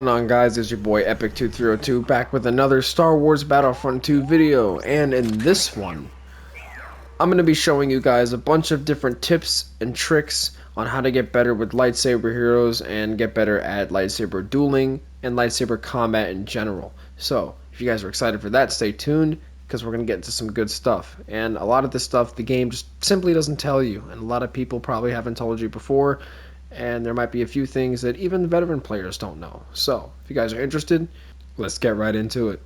What's going on, guys? It's your boy Epic2302 back with another Star Wars Battlefront 2 video, and in this one I'm going to be showing you guys a bunch of different tips and tricks on how to get better with lightsaber heroes and get better at lightsaber dueling and lightsaber combat in general. So if you guys are excited for that, stay tuned because we're going to get into some good stuff. And a lot of this stuff the game just simply doesn't tell you, and a lot of people probably haven't told you before, and there might be a few things that even veteran players don't know. So if you guys are interested, let's get right into it.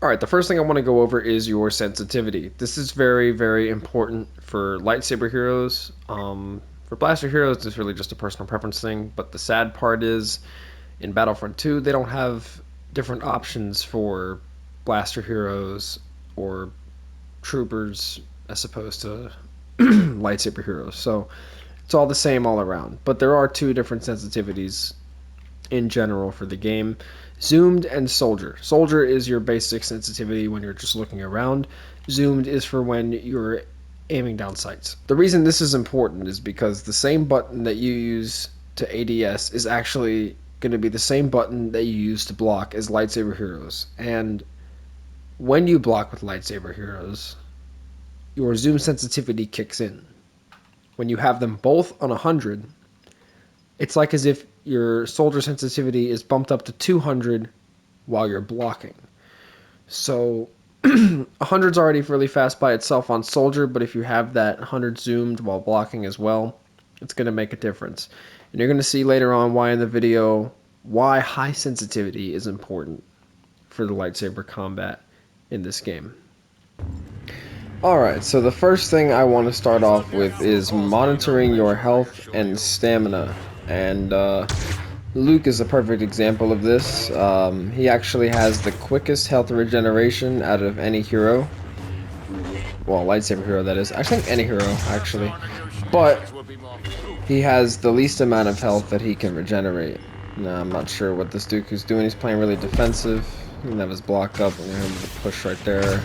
Alright, the first thing I want to go over is your sensitivity. This is very, very important for lightsaber heroes. For blaster heroes, it's really just a personal preference thing, but the sad part is, in Battlefront 2, they don't have different options for blaster heroes or troopers as opposed to lightsaber heroes. So it's all the same all around, but there are two different sensitivities in general for the game: zoomed and soldier. Soldier is your basic sensitivity when you're just looking around. Zoomed is for when you're aiming down sights. The reason this is important is because the same button that you use to ADS is actually going to be the same button that you use to block as lightsaber heroes. And when you block with lightsaber heroes, your zoom sensitivity kicks in. When you have them both on 100, it's like as if your soldier sensitivity is bumped up to 200 while you're blocking. So 100's already really fast by itself on soldier, but if you have that 100 zoomed while blocking as well, it's going to make a difference. And you're going to see later on why in the video why high sensitivity is important for the lightsaber combat in this game. Alright, so the first thing I want to start off with is monitoring your health and stamina. And Luke is a perfect example of this. He actually has the quickest health regeneration out of any hero. Well, lightsaber hero, that is. I think any hero, actually. But he has the least amount of health that he can regenerate. Now, I'm not sure what this Duke is doing. He's playing really defensive. He doesn't have his block up. I'm going to push right there.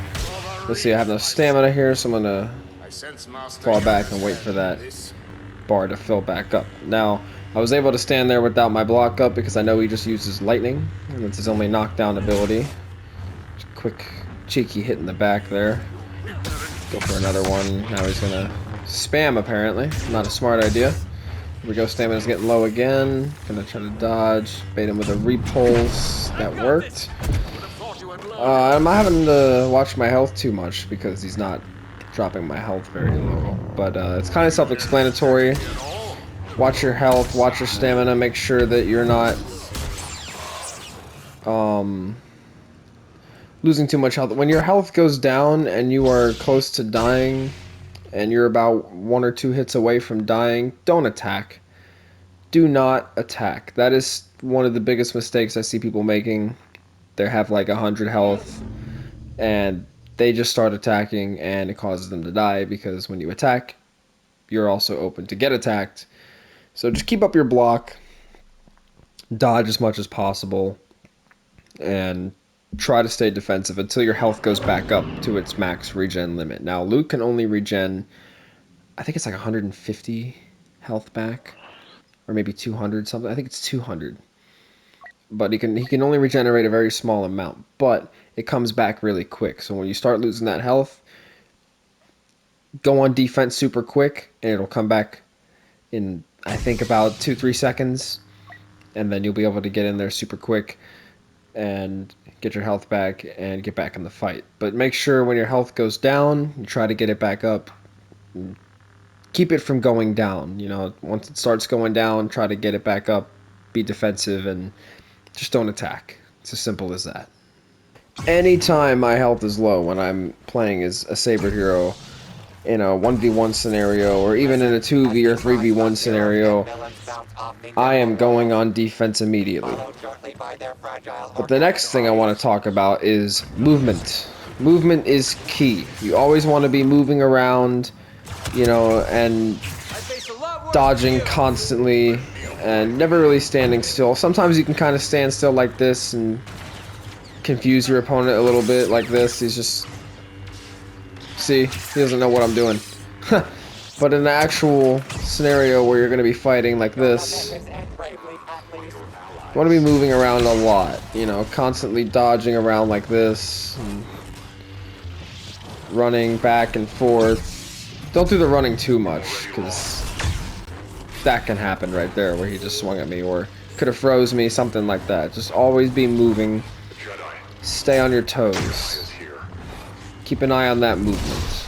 Let's see, I have no stamina here, so I'm going to fall back and wait for that bar to fill back up. Now, I was able to stand there without my block up because I know he just uses lightning, and it's his only knockdown ability. Just a quick, cheeky hit in the back there. Go for another one. Now he's going to spam, apparently. Not a smart idea. Here we go, stamina's getting low again. Gonna try to dodge, bait him with a repulse. That worked. I'm not having to watch my health too much because he's not dropping my health very low. But it's kind of self-explanatory. Watch your health, watch your stamina, make sure that you're not losing too much health. When your health goes down and you are close to dying and you're about 1 or 2 hits away from dying, don't attack. Do not attack. That is one of the biggest mistakes I see people making. They have like 100 health and they just start attacking and it causes them to die because when you attack, you're also open to get attacked. So just keep up your block, dodge as much as possible, and try to stay defensive until your health goes back up to its max regen limit. Now, Luke can only regen, I think it's like 150 health back, or maybe 200 something. I think it's 200. But he can only regenerate a very small amount, but it comes back really quick. So when you start losing that health, go on defense super quick, and it'll come back in, I think, about 2-3 seconds, and then you'll be able to get in there super quick and get your health back and get back in the fight. But make sure when your health goes down, you try to get it back up. Keep it from going down. You know, once it starts going down, try to get it back up, be defensive, and just don't attack. It's as simple as that. Anytime my health is low when I'm playing as a saber hero in a 1v1 scenario, or even in a 2v or 3v1 scenario, I am going on defense immediately. But the next thing I want to talk about is movement. Movement is key. You always want to be moving around, you know, and dodging constantly, and never really standing still. Sometimes you can kind of stand still like this and confuse your opponent a little bit like this. He's just... See? He doesn't know what I'm doing. But in the actual scenario where you're going to be fighting like this, you want to be moving around a lot, you know, constantly dodging around like this, and running back and forth. Don't do the running too much, because that can happen right there where he just swung at me, or could have froze me, something like that. Just always be moving. Stay on your toes. Keep an eye on that movement.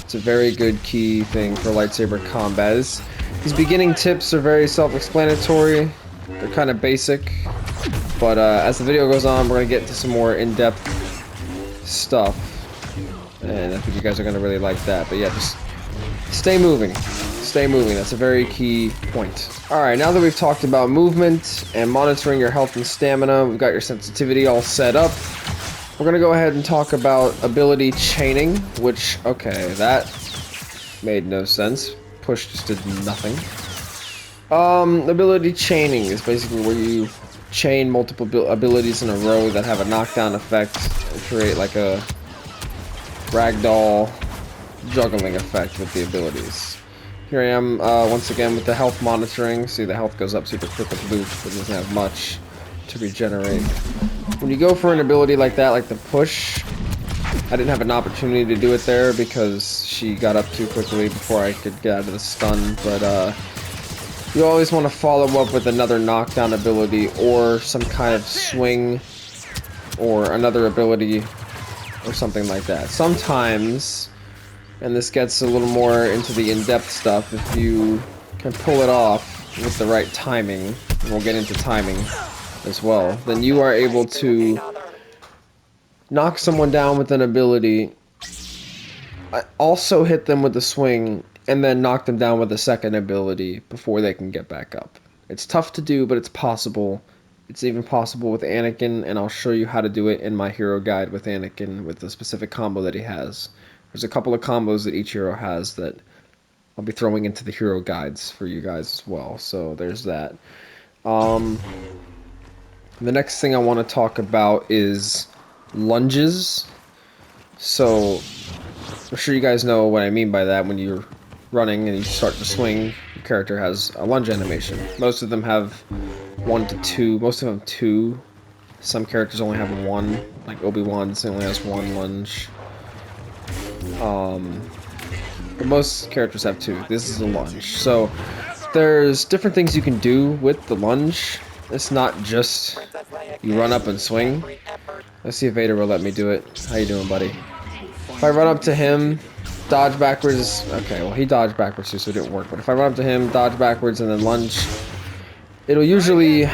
It's a very good key thing for lightsaber combat. These beginning tips are very self-explanatory. They're kind of basic. But as the video goes on, we're going to get into some more in-depth stuff. And I think you guys are going to really like that. But yeah, just stay moving. Stay moving. That's a very key point. Alright, now that we've talked about movement and monitoring your health and stamina, we've got your sensitivity all set up. We're going to go ahead and talk about ability chaining, which, okay, that made no sense. Push just did nothing. Ability chaining is basically where you chain multiple abilities in a row that have a knockdown effect and create like a ragdoll juggling effect with the abilities. Here I am once again with the health monitoring. See, the health goes up super quick with Luke, but it doesn't have much to regenerate. When you go for an ability like that, like the push, I didn't have an opportunity to do it there because she got up too quickly before I could get out of the stun, but you always want to follow up with another knockdown ability or some kind of swing or another ability or something like that. Sometimes, and this gets a little more into the in-depth stuff, if you can pull it off with the right timing, and we'll get into timing as well, then you are able to knock someone down with an ability, also hit them with a swing, and then knock them down with a second ability before they can get back up. It's tough to do, but it's possible. It's even possible with Anakin, and I'll show you how to do it in my hero guide with Anakin with the specific combo that he has. There's a couple of combos that each hero has that I'll be throwing into the hero guides for you guys as well, so there's that. The next thing I want to talk about is lunges. So, I'm sure you guys know what I mean by that. When you're running and you start to swing, your character has a lunge animation. Most of them have 1 to 2, most of them 2. Some characters only have 1, like Obi-Wan's only has 1 lunge. But most characters have 2. This is a lunge. So, there's different things you can do with the lunge. It's not just you run up and swing. Let's see if Vader will let me do it. How you doing, buddy? If I run up to him, dodge backwards... Okay, well, he dodged backwards too, so it didn't work. But if I run up to him, dodge backwards, and then lunge, it'll usually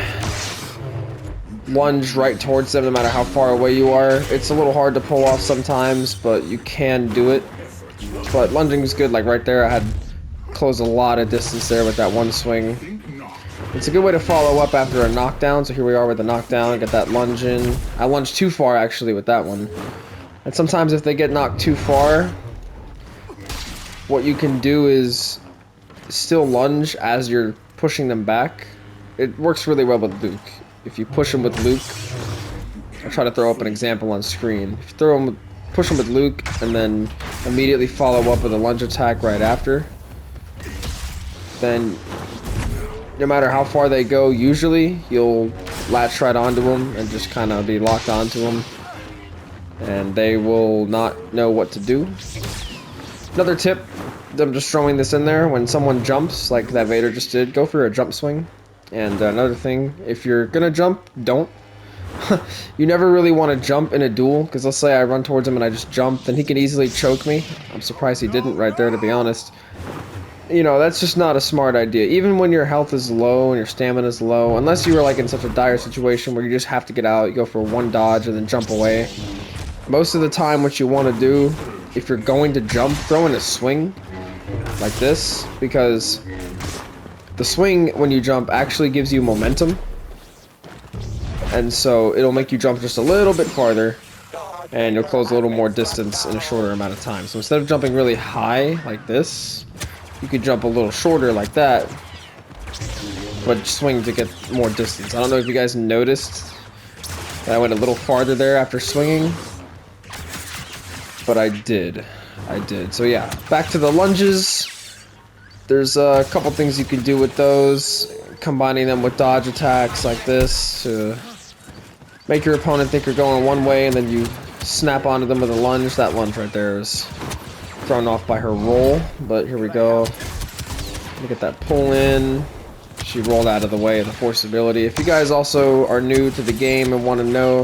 lunge right towards them no matter how far away you are. It's a little hard to pull off sometimes, but you can do it. But lunging is good, like right there. I had closed a lot of distance there with that one swing. It's a good way to follow up after a knockdown, so here we are with the knockdown, get that lunge in. I lunged too far actually with that one. And sometimes if they get knocked too far, what you can do is still lunge as you're pushing them back. It works really well with Luke. If you push him with Luke, I'll try to throw up an example on screen. If you push him with Luke and then immediately follow up with a lunge attack right after, then no matter how far they go, usually you'll latch right onto them and just kind of be locked onto them, and they will not know what to do. Another tip, I'm just throwing this in there, when someone jumps, like that Vader just did, go for a jump swing. And another thing, if you're gonna jump, don't. You never really want to jump in a duel, because let's say I run towards him and I just jump, then he can easily choke me. I'm surprised he didn't right there, to be honest. You know, that's just not a smart idea. Even when your health is low and your stamina is low, unless you were like in such a dire situation where you just have to get out, you go for one dodge and then jump away. Most of the time what you want to do, if you're going to jump, throw in a swing like this, because the swing when you jump actually gives you momentum, and so it'll make you jump just a little bit farther and you'll close a little more distance in a shorter amount of time. So instead of jumping really high like this, you could jump a little shorter like that, but swing to get more distance. I don't know if you guys noticed that I went a little farther there after swinging, but I did. So yeah, back to the lunges. There's a couple things you can do with those, combining them with dodge attacks like this to make your opponent think you're going one way, and then you snap onto them with a lunge. That lunge right there is thrown off by her roll, but here we go. Look at that pull in. She rolled out of the way of the force ability. If you guys also are new to the game and want to know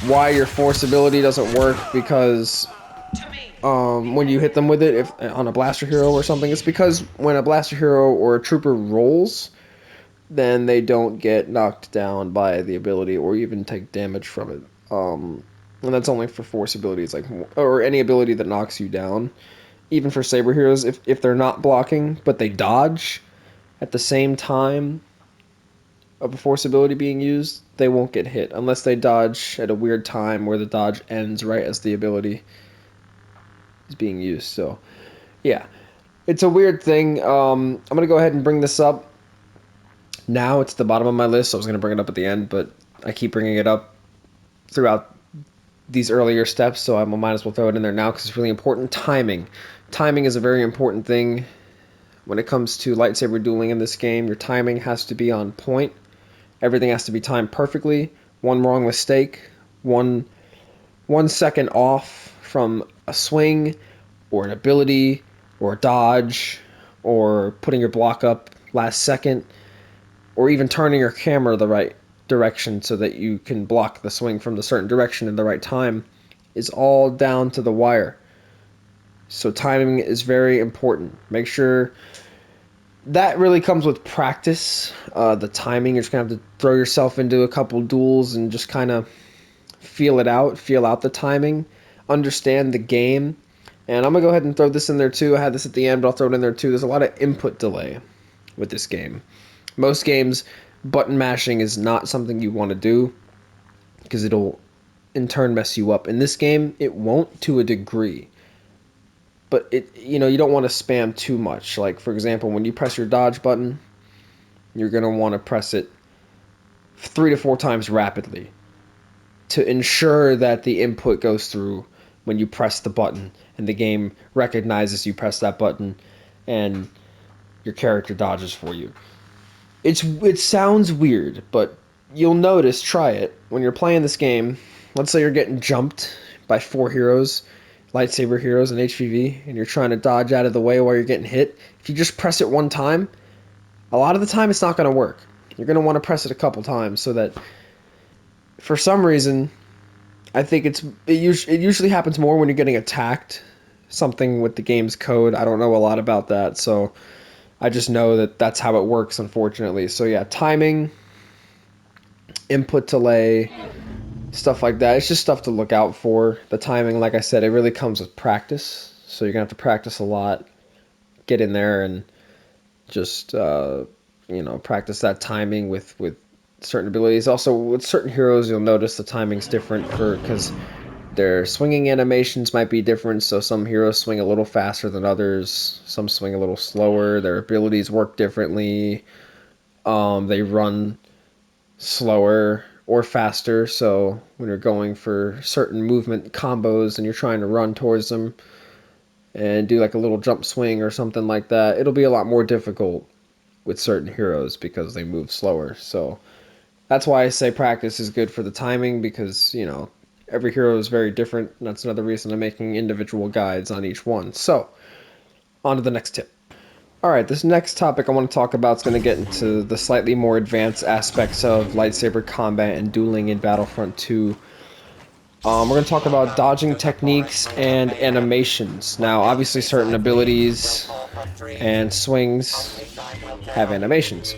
why your force ability doesn't work because when you hit them with it, if on a blaster hero or something, it's because when a blaster hero or a trooper rolls, then they don't get knocked down by the ability or even take damage from it. And that's only for force abilities, like, or any ability that knocks you down. Even for saber heroes, if they're not blocking but they dodge at the same time of a force ability being used, they won't get hit unless they dodge at a weird time where the dodge ends right as the ability is being used. So yeah, it's a weird thing. I'm gonna go ahead and bring this up now. It's at the bottom of my list, so I was gonna bring it up at the end, but I keep bringing it up throughout these earlier steps, so I might as well throw it in there now because it's really important. Timing is a very important thing when it comes to lightsaber dueling in this game. Your timing has to be on point. Everything has to be timed perfectly. One wrong mistake, one second off from a swing or an ability or a dodge or putting your block up last second or even turning your camera the right direction so that you can block the swing from the certain direction in the right time is all down to the wire. So timing is very important. Make sure that really comes with practice. The timing, you're just going to have to throw yourself into a couple duels and just kind of feel it out, feel out the timing, understand the game. And I'm going to go ahead and throw this in there too. I had this at the end, but I'll throw it in there too. There's a lot of input delay with this game. Most games, button mashing is not something you want to do because it'll in turn mess you up. In this game, it won't to a degree. But you don't want to spam too much. Like, for example, when you press your dodge button, you're going to want to press it 3 to 4 times rapidly to ensure that the input goes through when you press the button and the game recognizes you press that button and your character dodges for you. It sounds weird, but you'll notice, try it, when you're playing this game. Let's say you're getting jumped by 4 heroes, lightsaber heroes in HVV, and you're trying to dodge out of the way while you're getting hit. If you just press it one time, a lot of the time it's not going to work. You're going to want to press it a couple times so that, for some reason, I think it usually happens more when you're getting attacked. Something with the game's code. I don't know a lot about that, so I just know that that's how it works, unfortunately. So yeah, timing, input delay, stuff like that. It's just stuff to look out for. The timing, like I said, it really comes with practice. So you're going to have to practice a lot, get in there and just, practice that timing with certain abilities. Also, with certain heroes, you'll notice the timing's different because their swinging animations might be different. So some heroes swing a little faster than others. Some swing a little slower. Their abilities work differently. They run slower or faster. So when you're going for certain movement combos and you're trying to run towards them and do like a little jump swing or something like that, it'll be a lot more difficult with certain heroes because they move slower. So that's why I say practice is good for the timing because, every hero is very different. And that's another reason I'm making individual guides on each one. So, on to the next tip. Alright, this next topic I want to talk about is going to get into the slightly more advanced aspects of lightsaber combat and dueling in Battlefront 2. We're going to talk about dodging techniques and animations. Now, obviously certain abilities and swings have animations.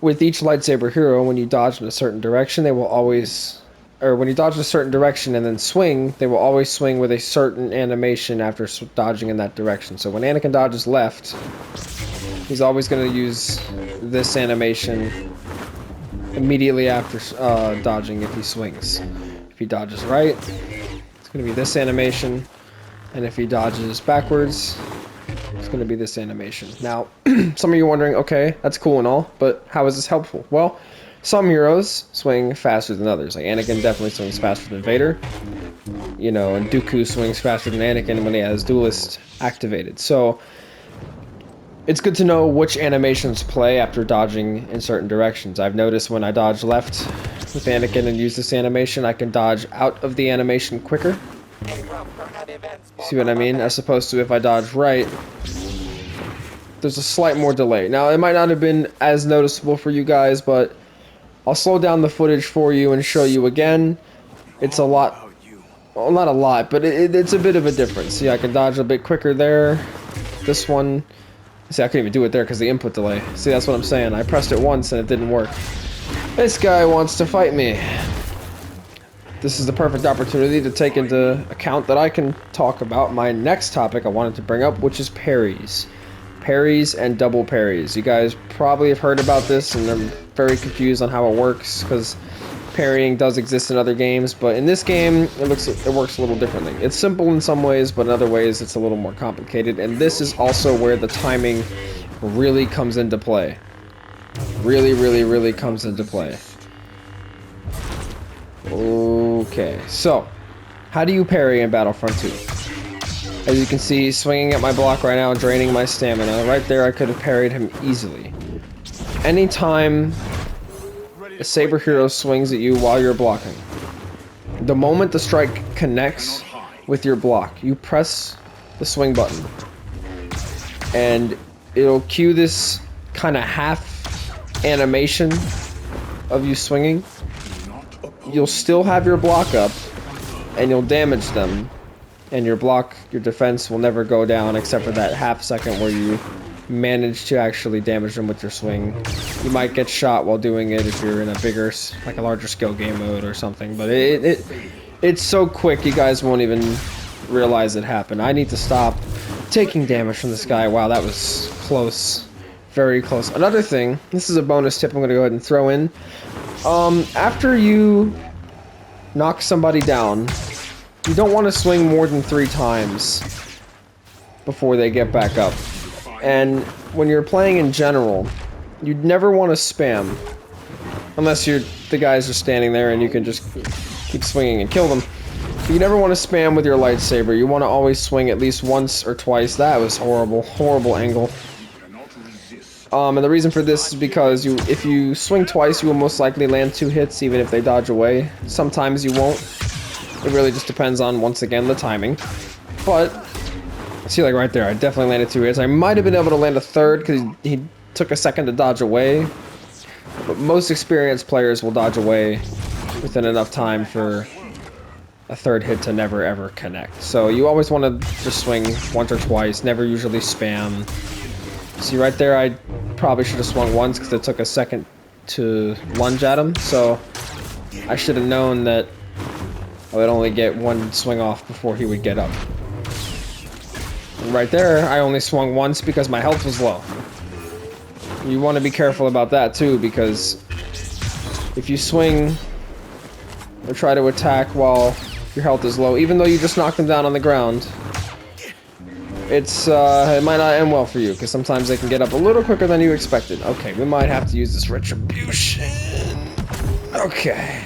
With each lightsaber hero, when you dodge in a certain direction, when you dodge in a certain direction and then swing, they will always swing with a certain animation after dodging in that direction. So when Anakin dodges left, he's always going to use this animation immediately after dodging if he swings. If he dodges right, it's going to be this animation, and if he dodges backwards, it's going to be this animation. Now, some of you are wondering, okay, that's cool and all, but how is this helpful? Well, some heroes swing faster than others. Like Anakin definitely swings faster than Vader. And Dooku swings faster than Anakin when he has Duelist activated. So It's good to know which animations play after dodging in certain directions. I've noticed when I dodge left with Anakin and use this animation, I can dodge out of the animation quicker. See what I mean? As opposed to if I dodge right, there's a slight more delay. Now, it might not have been as noticeable for you guys, but I'll slow down the footage for you and show you again. It's a lot, well, not a lot, but it's a bit of a difference. See, I can dodge a bit quicker there. This one, see, I couldn't even do it there because the input delay. See, that's what I'm saying. I pressed it once and it didn't work. This guy wants to fight me. This is the perfect opportunity to take into account that I can talk about my next topic I wanted to bring up, which is parries. Parries and double parries. You guys probably have heard about this and are very confused on how it works because parrying does exist in other games, but in this game it works a little differently. It's simple in some ways, but in other ways it's a little more complicated, and this is also where the timing really comes into play. Really comes into play. Okay, so how do you parry in Battlefront 2? As you can see, swinging at my block right now, draining my stamina. Right there, I could have parried him easily. Anytime a saber hero swings at you while you're blocking, the moment the strike connects with your block, you press the swing button, and it'll cue this kind of half animation of you swinging. You'll still have your block up, and you'll damage them. And your defense will never go down except for that half second where you manage to actually damage them with your swing. You might get shot while doing it if you're in a bigger, like a larger scale game mode or something, but it's so quick you guys won't even realize it happened. I need to stop taking damage from this guy. Wow, that was close. Very close. Another thing, this is a bonus tip I'm going to go ahead and throw in. After you knock somebody down, you don't want to swing more than 3 times before they get back up. And when you're playing in general, you'd never want to spam. Unless the guys are standing there and you can just keep swinging and kill them. You never want to spam with your lightsaber. You want to always swing at least once or twice. That was horrible. Horrible angle. And the reason for this is because if you swing twice, you will most likely land 2 hits even if they dodge away. Sometimes you won't. It really just depends on, once again, the timing. But, see, like right there, I definitely landed 2 hits. I might have been able to land a third because he took a second to dodge away. But most experienced players will dodge away within enough time for a third hit to never ever connect. So you always want to just swing once or twice, never usually spam. See right there, I probably should have swung once because it took a second to lunge at him. So I should have known that I would only get 1 swing off before he would get up. And right there, I only swung once because my health was low. You want to be careful about that too, because if you swing or try to attack while your health is low, even though you just knocked them down on the ground, it might not end well for you, because sometimes they can get up a little quicker than you expected. Okay, we might have to use this retribution. Okay.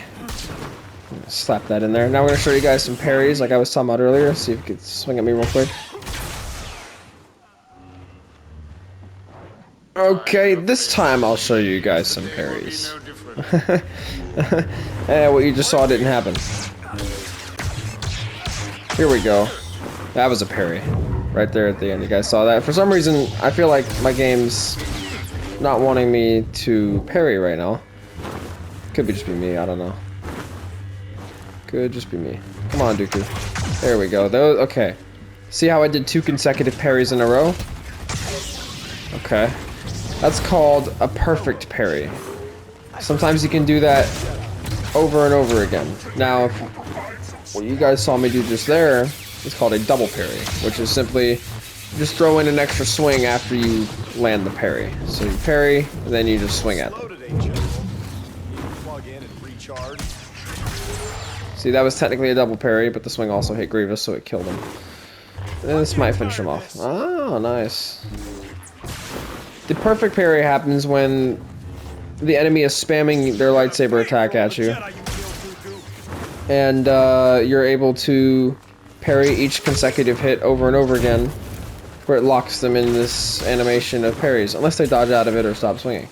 Slap that in there. Now we're going to show you guys some parries like I was talking about earlier. See if you can swing at me real quick. Okay, this time I'll show you guys some parries. What you just saw didn't happen. Here we go. That was a parry. Right there at the end. You guys saw that. For some reason, I feel like my game's not wanting me to parry right now. Could be just be me, I don't know. Could just be me. Come on, Dooku. There we go. Okay. See how I did 2 consecutive parries in a row? Okay. That's called a perfect parry. Sometimes you can do that over and over again. Now, what you guys saw me do just there is called a double parry, which is simply just throw in an extra swing after you land the parry. So you parry, and then you just swing at them. See, that was technically a double parry, but the swing also hit Grievous, so it killed him. And this might finish him off. Oh, nice. The perfect parry happens when the enemy is spamming their lightsaber attack at you. And you're able to parry each consecutive hit over and over again where it locks them in this animation of parries, unless they dodge out of it or stop swinging.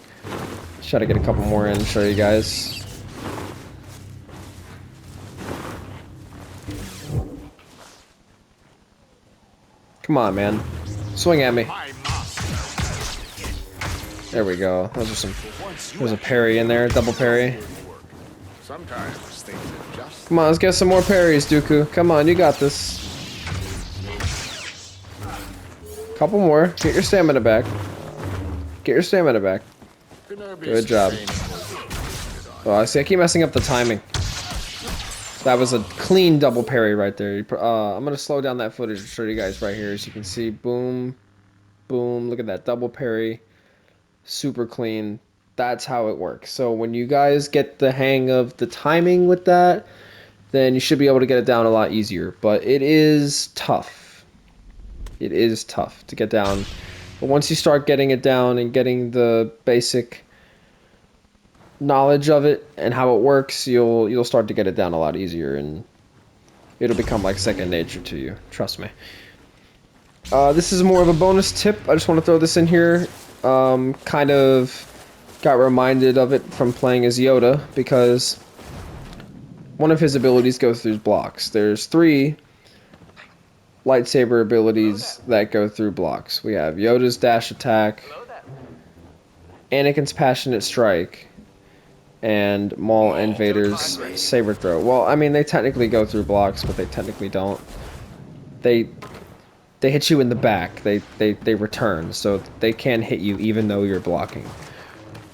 Let's try to get a couple more in and show you guys. Come on, man. Swing at me. There we go. Those are some. There's a parry in there, double parry. Come on, let's get some more parries, Dooku. Come on, you got this. Couple more. Get your stamina back. Get your stamina back. Good job. Oh, I see. I keep messing up the timing. That was a clean double parry right there. I'm gonna slow down that footage and show you guys right here, as you can see. Boom, boom. Look at that double parry. Super clean. That's how it works. So when you guys get the hang of the timing with that, then you should be able to get it down a lot easier. But it is tough. It is tough to get down. But once you start getting it down and getting the basic knowledge of it and how it works, you'll start to get it down a lot easier, and it'll become like second nature to you. Trust me. This is more of a bonus tip. I just want to throw this in here. Kind of got reminded of it from playing as Yoda, because one of his abilities goes through blocks. There's 3 lightsaber abilities that go through blocks. We have Yoda's dash attack, Anakin's passionate strike, and Maul and Vader's saber throw. Well, I mean, they technically go through blocks, but they technically don't. They hit you in the back. They return, so they can hit you even though you're blocking.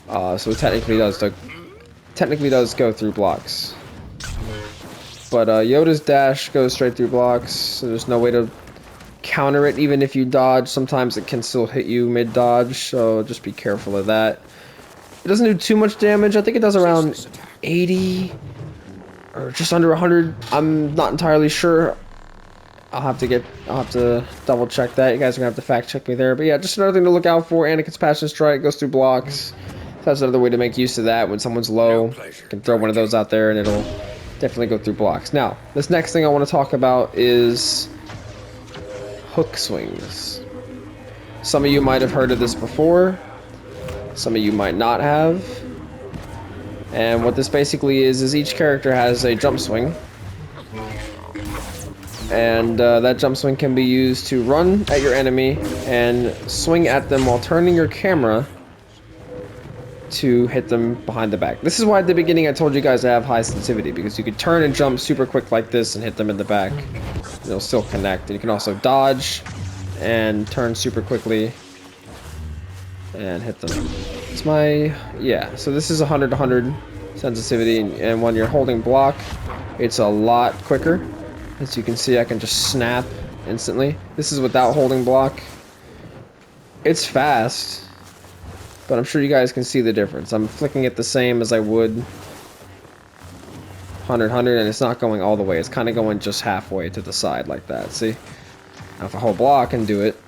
So it technically does go through blocks. But Yoda's dash goes straight through blocks, so there's no way to counter it. Even if you dodge, sometimes it can still hit you mid-dodge, so just be careful of that. It doesn't do too much damage. I think it does around 80 or just under 100. I'm not entirely sure. I'll have to double check that. You guys are gonna have to fact check me there. But yeah, just another thing to look out for. Anakin's passion strike goes through blocks. So that's another way to make use of that. When someone's low, you can throw one of those out there and it'll definitely go through blocks. Now, this next thing I want to talk about is hook swings. Some of you might have heard of this before. Some of you might not have. And what this basically is each character has a jump swing. And that jump swing can be used to run at your enemy and swing at them while turning your camera to hit them behind the back. This is why at the beginning I told you guys to have high sensitivity, because you could turn and jump super quick like this and hit them in the back. They'll still connect. And you can also dodge and turn super quickly and hit them. It's my, yeah, so this is 100 to 100 sensitivity, and when you're holding block, it's a lot quicker. As you can see, I can just snap instantly. This is without holding block. It's fast, but I'm sure you guys can see the difference. I'm flicking it the same as I would 100, 100, and it's not going all the way. It's kind of going just halfway to the side like that. See? Now if I hold block and do it,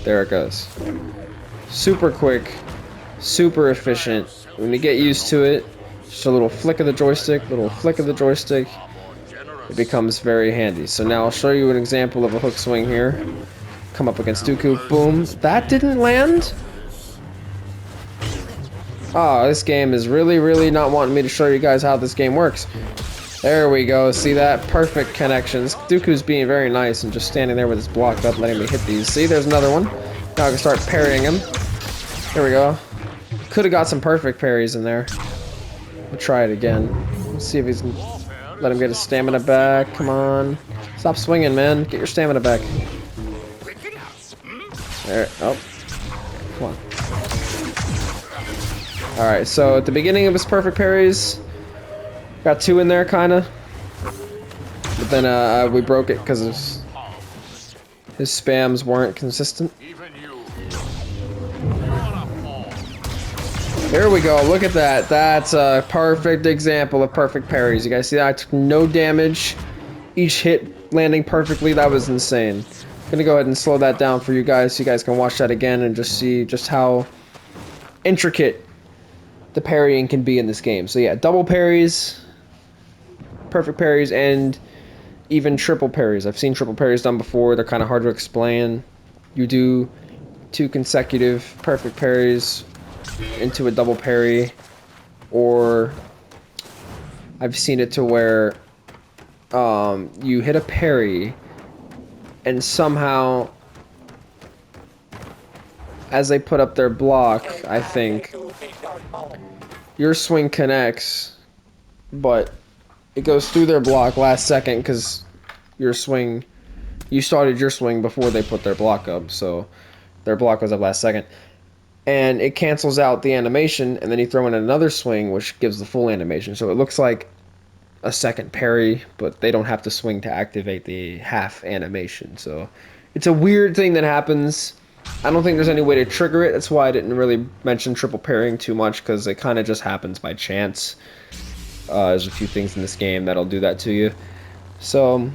there it goes. Super quick, super efficient. When you get used to it, just a little flick of the joystick, it becomes very handy. So now I'll show you an example of a hook swing here. Come up against Dooku, boom. That didn't land? Oh, this game is really not wanting me to show you guys how this game works. There we go, see that? Perfect connections. Dooku's being very nice and just standing there with his block up, letting me hit these. See, there's another one. Now I can start parrying him. There we go. Could have got some perfect parries in there. We'll try it again. Let's see if he's... Let him get his stamina back. Come on. Stop swinging, man. Get your stamina back. There. Oh. Come on. Alright, so at the beginning of his perfect parries, got 2 in there, kinda. But then we broke it because his spams weren't consistent. There we go, look at that. That's a perfect example of perfect parries. You guys see that? I took no damage. Each hit landing perfectly. That was insane. I'm gonna go ahead and slow that down for you guys so you guys can watch that again and just see just how intricate the parrying can be in this game. So yeah, double parries, perfect parries, and even triple parries. I've seen triple parries done before. They're kind of hard to explain. You do 2 consecutive perfect parries into a double parry, or I've seen it to where you hit a parry and somehow as they put up their block, I think your swing connects, but it goes through their block last second because you started your swing before they put their block up, so their block was up last second. And it cancels out the animation, and then you throw in another swing, which gives the full animation. So it looks like a second parry, but they don't have to swing to activate the half animation. So it's a weird thing that happens. I don't think there's any way to trigger it. That's why I didn't really mention triple parrying too much, because it kind of just happens by chance. There's a few things in this game that'll do that to you. So,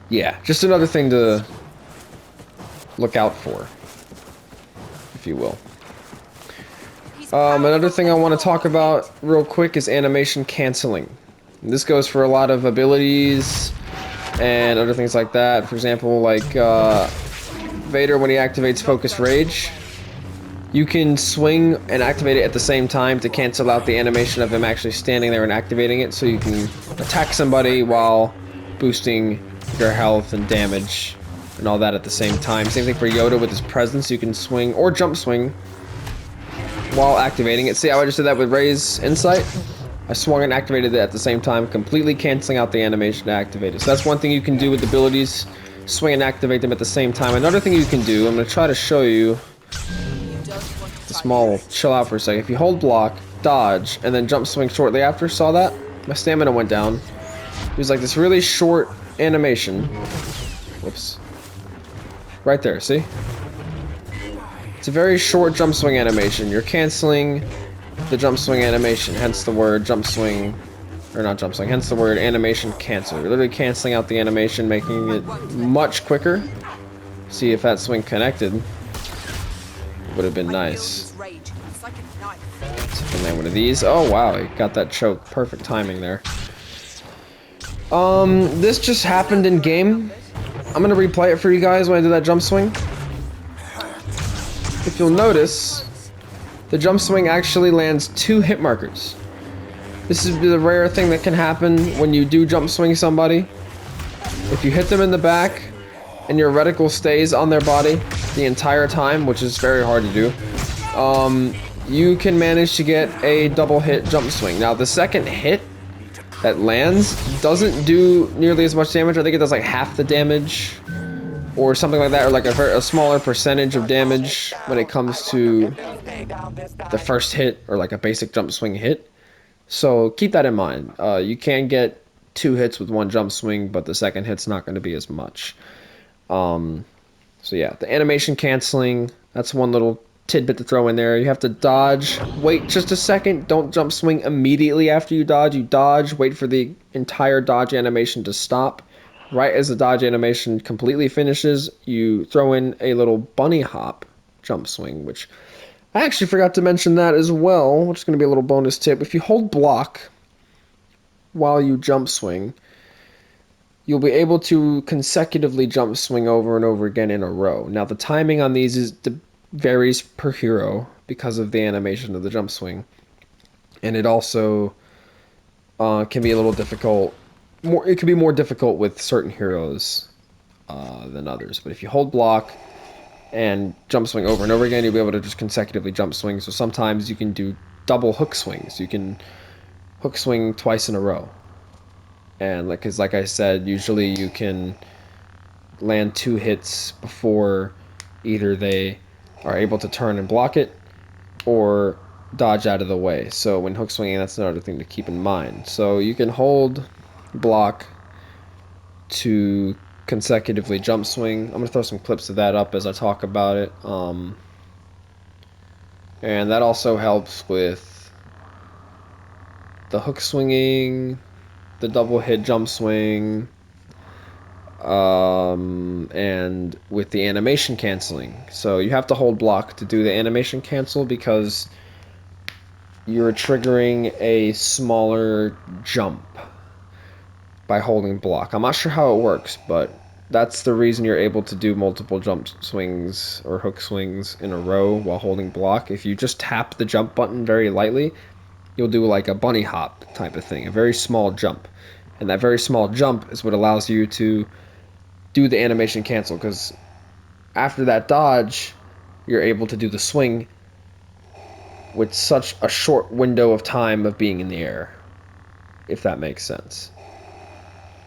yeah, just another thing to look out for, if you will. Another thing I want to talk about real quick is animation canceling. This goes for a lot of abilities and other things like that. For example, like Vader, when he activates Focus Rage, you can swing and activate it at the same time to cancel out the animation of him actually standing there and activating it, so you can attack somebody while boosting your health and damage and all that at the same time. Same thing for Yoda with his presence. You can swing or jump swing while activating it. See how I just did that with Rey's Insight? I swung and activated it at the same time, completely canceling out the animation to activate it. So that's one thing you can do with abilities. Swing and activate them at the same time. Another thing you can do, I'm going to try to show you the small, chill out for a second. If you hold block, dodge, and then jump swing shortly after, saw that? My stamina went down. It was like this really short animation. Whoops. Right there, see? It's a very short jump swing animation. You're canceling the jump swing animation, hence the word jump swing. Or not jump swing, hence the word animation cancel. You're literally canceling out the animation, making it much quicker. See if that swing connected. Would have been nice. So if I land one of these. Oh wow, he got that choke. Perfect timing there. This just happened in game. I'm gonna replay it for you guys when I do that jump swing. If you'll notice, the jump swing actually lands 2 hit markers. This is the rare thing that can happen when you do jump swing somebody. If you hit them in the back and your reticle stays on their body the entire time, which is very hard to do, you can manage to get a double hit jump swing. Now the second hit that lands doesn't do nearly as much damage. I think it does like half the damage or something like that, or like a smaller percentage of damage when it comes to the first hit or like a basic jump swing hit. So keep that in mind. You can get 2 hits with 1 jump swing, but the second hit's not going to be as much. So yeah, the animation canceling, that's one little tidbit to throw in there. You have to dodge, wait just a second, don't jump swing immediately after you dodge, wait for the entire dodge animation to stop. Right as the dodge animation completely finishes, you throw in a little bunny hop jump swing, which I actually forgot to mention that as well, which is going to be a little bonus tip. If you hold block while you jump swing, you'll be able to consecutively jump swing over and over again in a row. Now the timing on these varies per hero because of the animation of the jump swing, and it also can be a little difficult. It can be more difficult with certain heroes than others. But if you hold block and jump swing over and over again, you'll be able to just consecutively jump swing. So sometimes you can do double hook swings. You can hook swing twice in a row. And like I said, usually you can land 2 hits before either they are able to turn and block it or dodge out of the way. So when hook swinging, that's another thing to keep in mind. So you can hold block to consecutively jump swing. I'm going to throw some clips of that up as I talk about it. And that also helps with the hook swinging, the double hit jump swing, and with the animation canceling. So you have to hold block to do the animation cancel because you're triggering a smaller jump. by holding block. I'm not sure how it works, but that's the reason you're able to do multiple jump swings or hook swings in a row while holding block. If you just tap the jump button very lightly, you'll do like a bunny hop type of thing, a very small jump. And that very small jump is what allows you to do the animation cancel, because after that dodge, you're able to do the swing with such a short window of time of being in the air, if that makes sense.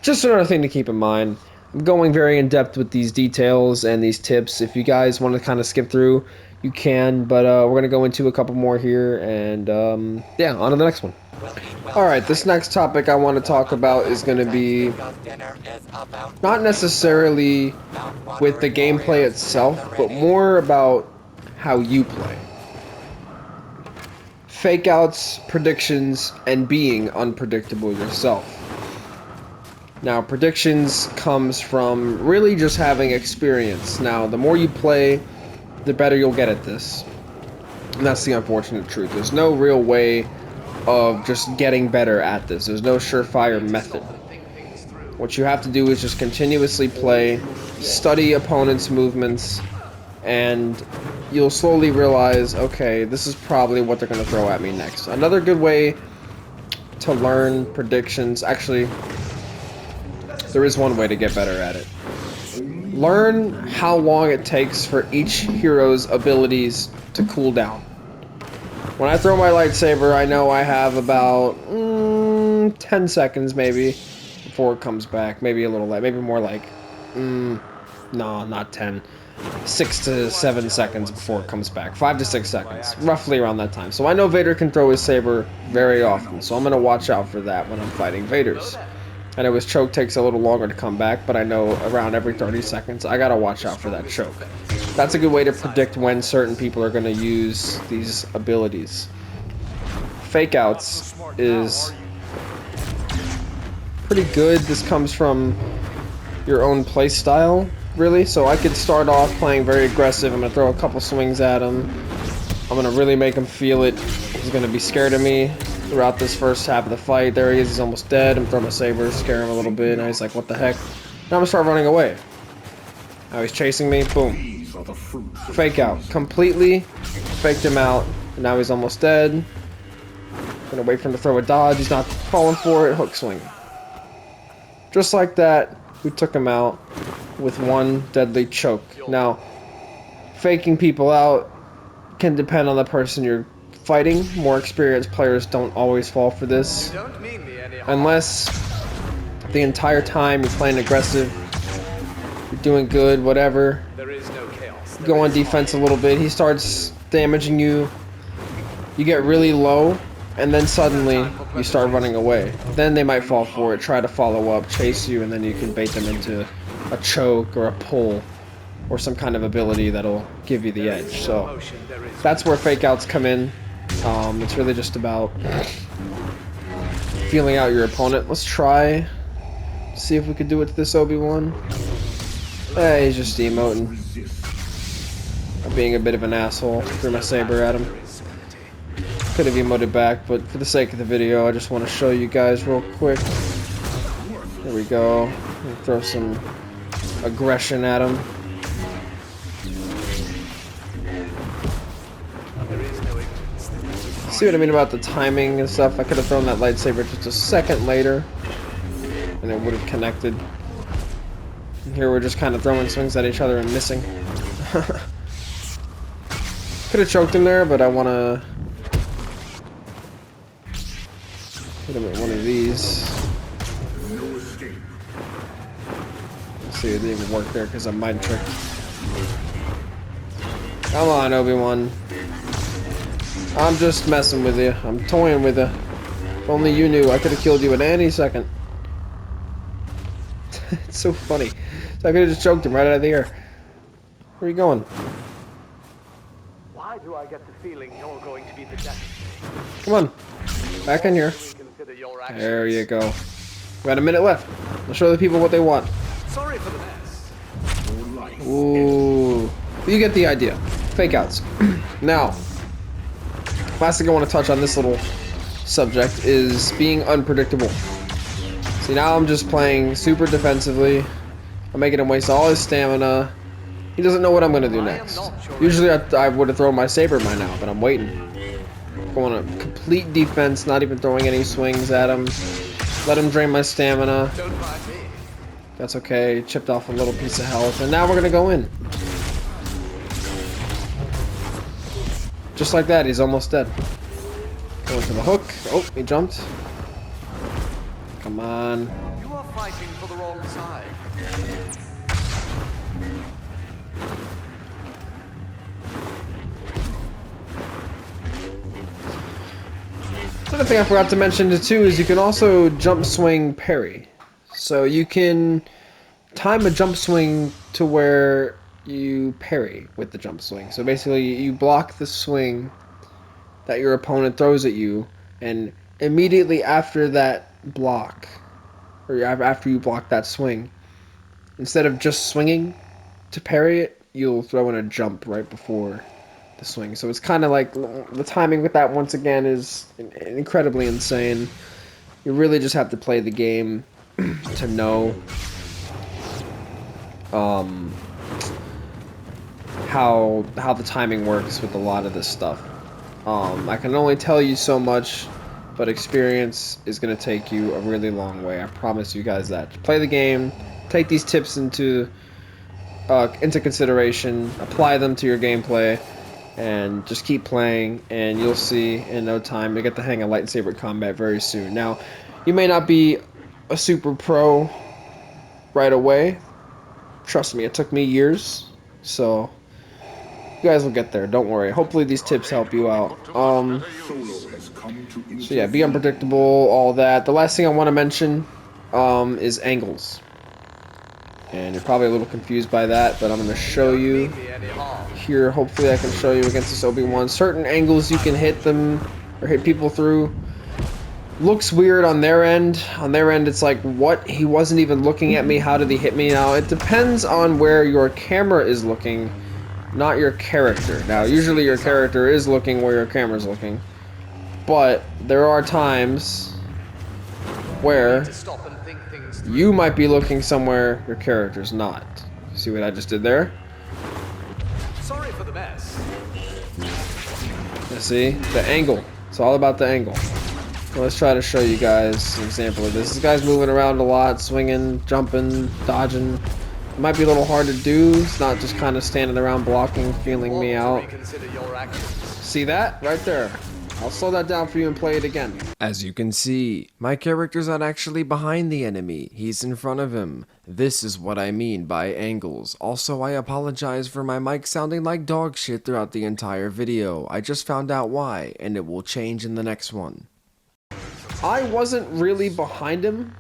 Just another thing to keep in mind. I'm going very in depth with these details and these tips. If you guys want to kind of skip through, you can, but we're going to go into a couple more here, and yeah, on to the next one. Alright, this next topic I want to talk about is going to be not necessarily with the gameplay itself, but more about how you play. Fake outs, predictions, and being unpredictable yourself. Now, predictions comes from really just having experience. Now, the more you play, the better you'll get at this. And that's the unfortunate truth. There's no real way of just getting better at this. There's no surefire method. What you have to do is just continuously play, study opponents' movements, and you'll slowly realize, okay, this is probably what they're going to throw at me next. Another good way to learn predictions, actually, there is one way to get better at it. Learn how long it takes for each hero's abilities to cool down. When I throw my lightsaber, I know I have about 10 seconds maybe before it comes back. Maybe a little less, maybe more like, no, not 10. 6 to 7 seconds before it comes back. 5 to 6 seconds, roughly around that time. So I know Vader can throw his saber very often, so I'm going to watch out for that when I'm fighting Vaders. I know his choke takes a little longer to come back, but I know around every 30 seconds, I gotta watch out for that choke. That's a good way to predict when certain people are gonna use these abilities. Fake outs is pretty good. This comes from your own playstyle, really. So I could start off playing very aggressive. I'm gonna throw a couple swings at him. I'm gonna really make him feel it. He's gonna be scared of me throughout this first half of the fight. There he is, he's almost dead. I'm throwing my saber, scare him a little bit. Now he's like, what the heck? Now I'm gonna start running away. Now he's chasing me, boom. Fake out. Completely faked him out. And now he's almost dead. Gonna wait for him to throw a dodge. He's not falling for it. Hook swing. Just like that, we took him out with one deadly choke. Now, faking people out can depend on the person you're fighting. More experienced players don't always fall for this, unless the entire time you're playing aggressive, you're doing good, whatever. Go on defense a little bit, he starts damaging you, you get really low, and then suddenly you start running away. Then they might fall for it, try to follow up, chase you, and then you can bait them into a choke or a pull or some kind of ability that'll give you the edge. So that's where fake outs come in. It's really just about feeling out your opponent. Let's try, see if we could do it to this Obi-Wan. Hey, he's just emoting. I'm being a bit of an asshole. Threw my saber at him. Could have emoted back, but for the sake of the video, I just want to show you guys real quick. There we go. Throw some aggression at him. See what I mean about the timing and stuff? I could have thrown that lightsaber just a second later and it would have connected. And here we're just kind of throwing swings at each other and missing. Could have choked him there, but I want to hit him with one of these. Let's see, it didn't even work there because I'm mind tricked. Come on, Obi-Wan. I'm just messing with you. I'm toying with you. If only you knew, I could have killed you at any second. It's so funny. So I could have just choked him right out of the air. Where are you going? Why do I get the feeling you're going to be the death? Come on. Back in here. There you go. We got a minute left. I'll show the people what they want. Sorry for the mess. Ooh. You get the idea. Fake outs. Now, last thing I want to touch on this little subject is being unpredictable. See, now I'm just playing super defensively. I'm making him waste all his stamina. He doesn't know what I'm gonna do next. Usually I would have thrown my saber by now, but I'm waiting. Going on complete defense, not even throwing any swings at him. Let him drain my stamina. That's okay. Chipped off a little piece of health, and now we're gonna go in. Just like that, he's almost dead. Going for the hook. Oh, he jumped. Come on. You are fighting for the wrong side. Another thing I forgot to mention too is you can also jump swing parry. So you can time a jump swing to where you parry with the jump swing. So basically you block the swing that your opponent throws at you, and immediately after that block, or after you block that swing, instead of just swinging to parry it, you'll throw in a jump right before the swing. So it's kind of like the timing with that, once again, is incredibly insane. You really just have to play the game to know how the timing works with a lot of this stuff. I can only tell you so much, but experience is going to take you a really long way. I promise you guys that. Play the game, take these tips into consideration, apply them to your gameplay, and just keep playing, and you'll see in no time you'll get the hang of lightsaber combat very soon. Now, you may not be a super pro right away. Trust me, it took me years, so you guys will get there, don't worry. Hopefully these tips help you out. So yeah, be unpredictable, all that. The last thing I want to mention is angles. And you're probably a little confused by that, but I'm going to show you here. Hopefully I can show you against this Obi-Wan. Certain angles you can hit them, or hit people through. Looks weird on their end. On their end, it's like, what? He wasn't even looking at me. How did he hit me? Now, it depends on where your camera is looking, not your character. Now, usually your character is looking where your camera's looking, but there are times where you might be looking somewhere your character's not. See what I just did there? Sorry for the mess. You see? The angle. It's all about the angle. So let's try to show you guys an example of this. This guy's moving around a lot, swinging, jumping, dodging. It might be a little hard to do. It's not just kind of standing around blocking, feeling me out. See that? Right there. I'll slow that down for you and play it again. As you can see, my character's not actually behind the enemy. He's in front of him. This is what I mean by angles. Also, I apologize for my mic sounding like dog shit throughout the entire video. I just found out why, and it will change in the next one. I wasn't really behind him.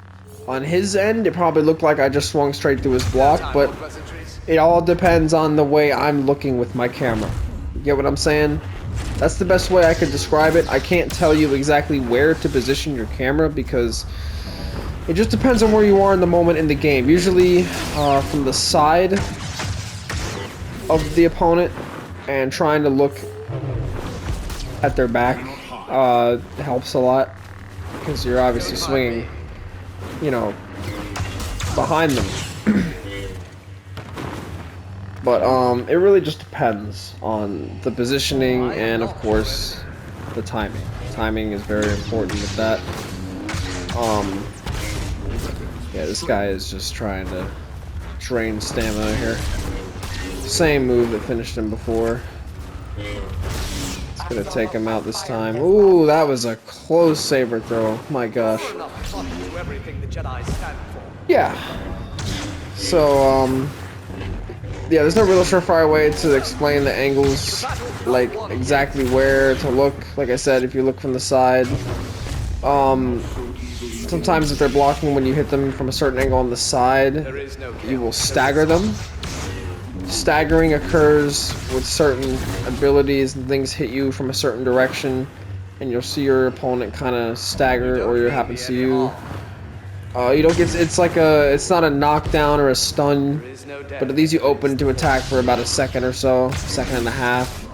On his end, it probably looked like I just swung straight through his block, but it all depends on the way I'm looking with my camera. You get what I'm saying? That's the best way I could describe it. I can't tell you exactly where to position your camera because it just depends on where you are in the moment in the game. Usually from the side of the opponent and trying to look at their back helps a lot because you're obviously swinging, you know, behind them. But it really just depends on the positioning and, of course, the timing. Timing is very important with that. Yeah, this guy is just trying to drain stamina here. Same move that finished him before. It's gonna take him out this time. Ooh, that was a close saber throw. My gosh. Yeah. So, yeah, there's no real surefire way to explain the angles, like exactly where to look. Like I said, if you look from the side, sometimes if they're blocking when you hit them from a certain angle on the side, you will stagger them. Staggering occurs with certain abilities and things hit you from a certain direction, and you'll see your opponent kind of stagger, or it happens to you. You don't get. It's like it's not a knockdown or a stun, but it leaves you open to attack for about a second or so, second and a half.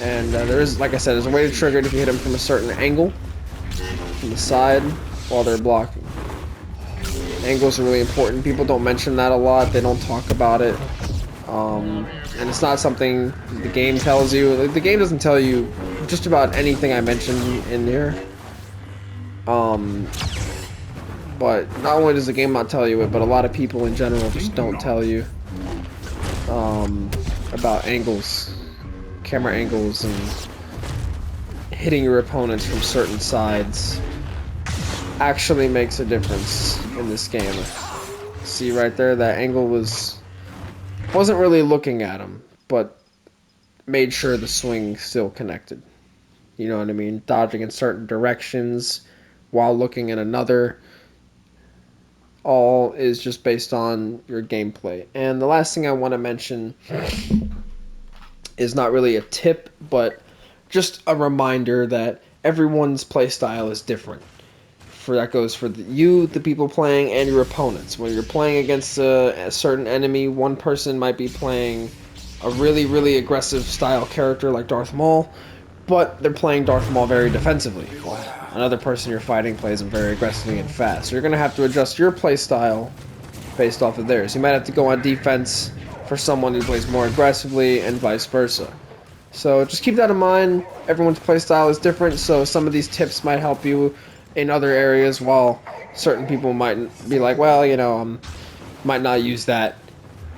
And there is, like I said, there's a way to trigger it if you hit them from a certain angle, from the side, while they're blocking. Angles are really important. People don't mention that a lot. They don't talk about it. And it's not something the game tells you. Like, the game doesn't tell you just about anything I mentioned in here. But not only does the game not tell you it, but a lot of people in general just don't tell you about angles, camera angles, and hitting your opponents from certain sides actually makes a difference in this game. See right there, that angle wasn't really looking at him, but made sure the swing still connected. You know what I mean? Dodging in certain directions while looking in another. All is just based on your gameplay. And the last thing I want to mention is not really a tip, but just a reminder that everyone's playstyle is different. That goes for the people playing, and your opponents. When you're playing against a certain enemy, one person might be playing a really, really aggressive style character like Darth Maul, but they're playing Darth Maul very defensively. Another person you're fighting plays him very aggressively and fast. So you're going to have to adjust your playstyle based off of theirs. You might have to go on defense for someone who plays more aggressively, and vice versa. So just keep that in mind. Everyone's playstyle is different, so some of these tips might help you in other areas, while certain people might be like, well, you know, might not use that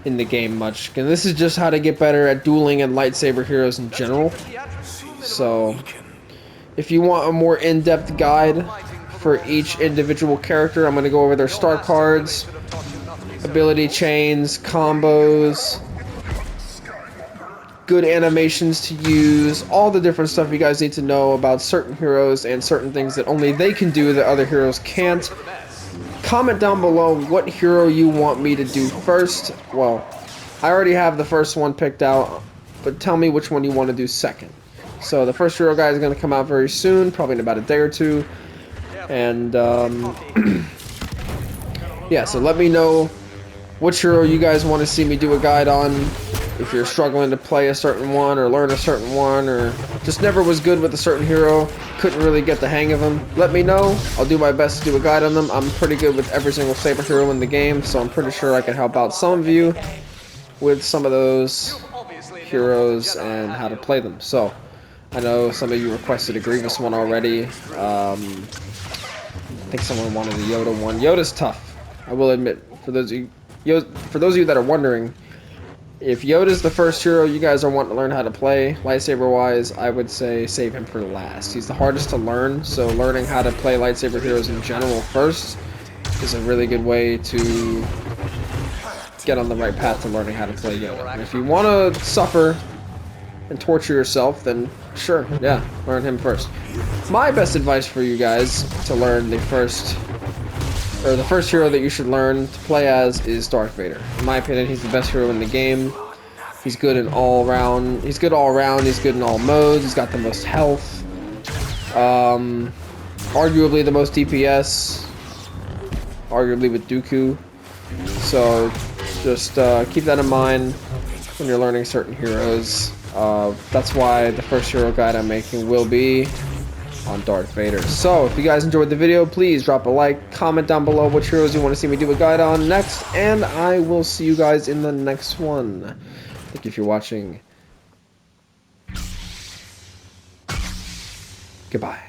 in the game much. And this is just how to get better at dueling and lightsaber heroes in general. So if you want a more in-depth guide for each individual character, I'm going to go over their star cards, ability chains, combos, good animations to use, all the different stuff you guys need to know about certain heroes and certain things that only they can do that other heroes can't. Comment down below what hero you want me to do first. Well, I already have the first one picked out, but tell me which one you want to do second. So the first hero guide is going to come out very soon, probably in about a day or two. And yeah, so let me know which hero you guys want to see me do a guide on. If you're struggling to play a certain one or learn a certain one, or just never was good with a certain hero, couldn't really get the hang of them, let me know. I'll do my best to do a guide on them. I'm pretty good with every single saber hero in the game, so I'm pretty sure I can help out some of you with some of those heroes and how to play them. So I know some of you requested a Grievous one already. I think someone wanted a Yoda one. Yoda's tough, I will admit. For those of you that are wondering, if Yoda's the first hero you guys are wanting to learn how to play, lightsaber-wise, I would say save him for last. He's the hardest to learn, so learning how to play lightsaber heroes in general first is a really good way to get on the right path to learning how to play Yoda. And if you want to suffer and torture yourself, then sure, yeah, learn him first. My best advice for you guys to learn the first hero that you should learn to play as is Darth Vader. In my opinion, he's the best hero in the game. He's good in all around. He's good all around. He's good in all modes. He's got the most health. Arguably the most DPS. Arguably with Dooku. So just keep that in mind when you're learning certain heroes. That's why the first hero guide I'm making will be on Darth Vader. So if you guys enjoyed the video, please drop a like, comment down below which heroes you want to see me do a guide on next, and I will see you guys in the next one. Thank you for watching. Goodbye.